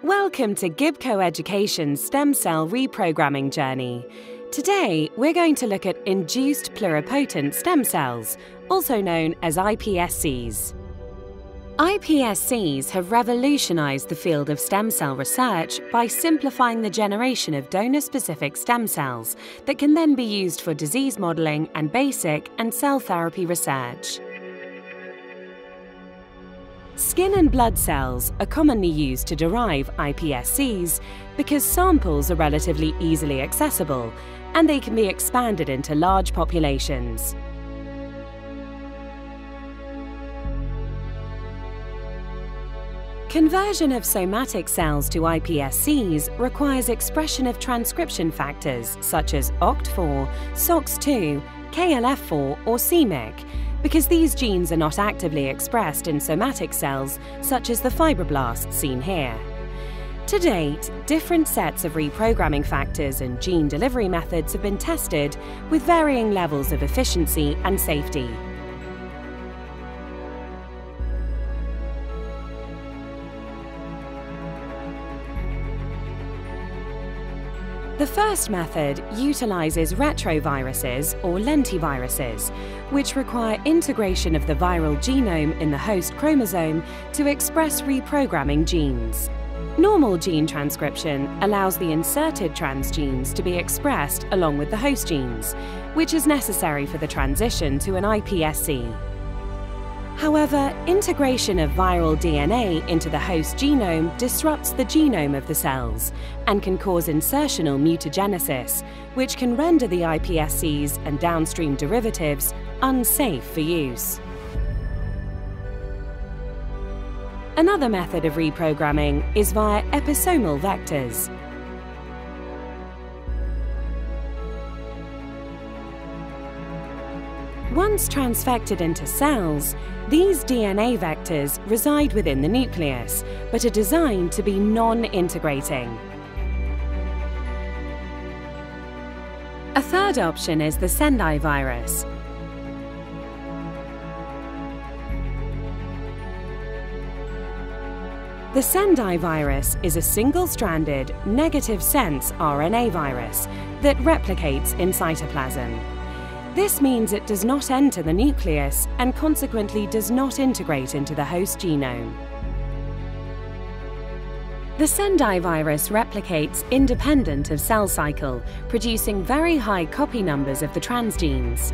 Welcome to Gibco Education's stem cell reprogramming journey. Today, we're going to look at induced pluripotent stem cells, also known as iPSCs. iPSCs have revolutionized the field of stem cell research by simplifying the generation of donor-specific stem cells that can then be used for disease modeling and basic and cell therapy research. Skin and blood cells are commonly used to derive iPSCs because samples are relatively easily accessible and they can be expanded into large populations. Conversion of somatic cells to iPSCs requires expression of transcription factors such as OCT4, SOX2, KLF4 or c-MYC, because these genes are not actively expressed in somatic cells such as the fibroblasts seen here. To date, different sets of reprogramming factors and gene delivery methods have been tested with varying levels of efficiency and safety. The first method utilizes retroviruses or lentiviruses, which require integration of the viral genome in the host chromosome to express reprogramming genes. Normal gene transcription allows the inserted transgenes to be expressed along with the host genes, which is necessary for the transition to an iPSC. However, integration of viral DNA into the host genome disrupts the genome of the cells and can cause insertional mutagenesis, which can render the iPSCs and downstream derivatives unsafe for use. Another method of reprogramming is via episomal vectors. Once transfected into cells, these DNA vectors reside within the nucleus, but are designed to be non-integrating. A third option is the Sendai Virus. The Sendai Virus is a single-stranded, negative-sense RNA virus that replicates in cytoplasm. This means it does not enter the nucleus and consequently does not integrate into the host genome. The Sendai virus replicates independent of cell cycle, producing very high copy numbers of the transgenes.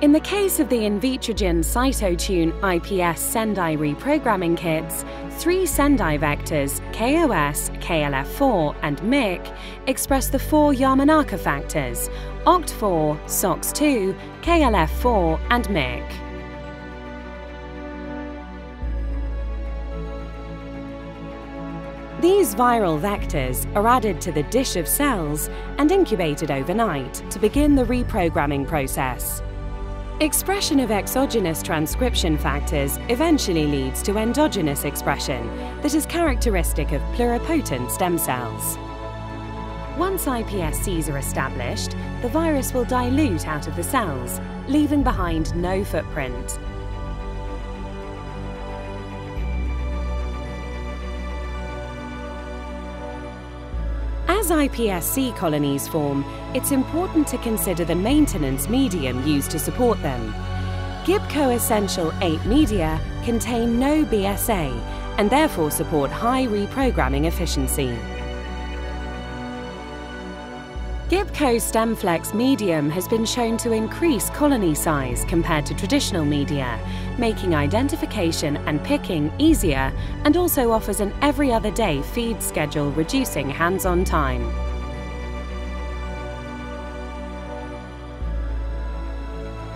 In the case of the Invitrogen Cytotune iPS Sendai reprogramming kits, 3 Sendai vectors, KOS, KLF4 and MYC, express the 4 Yamanaka factors, OCT4, SOX2, KLF4 and MYC. These viral vectors are added to the dish of cells and incubated overnight to begin the reprogramming process. Expression of exogenous transcription factors eventually leads to endogenous expression that is characteristic of pluripotent stem cells. Once iPSCs are established, the virus will dilute out of the cells, leaving behind no footprint. As iPSC colonies form, it's important to consider the maintenance medium used to support them. Gibco Essential 8 media contain no BSA and therefore support high reprogramming efficiency. Gibco StemFlex medium has been shown to increase colony size compared to traditional media, making identification and picking easier and also offers an every other day feed schedule, reducing hands-on time.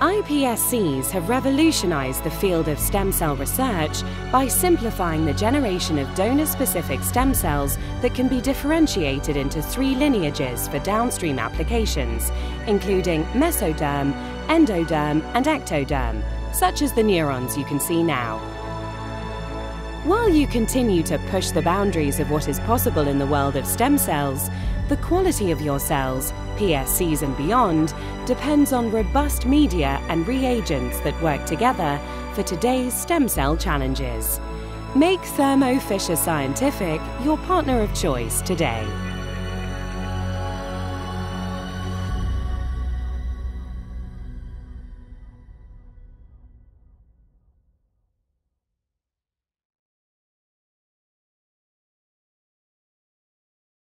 iPSCs have revolutionized the field of stem cell research by simplifying the generation of donor-specific stem cells that can be differentiated into 3 lineages for downstream applications, including mesoderm, endoderm and ectoderm, such as the neurons you can see now. While you continue to push the boundaries of what is possible in the world of stem cells, the quality of your cells, PSCs and beyond, depends on robust media and reagents that work together for today's stem cell challenges. Make Thermo Fisher Scientific your partner of choice today.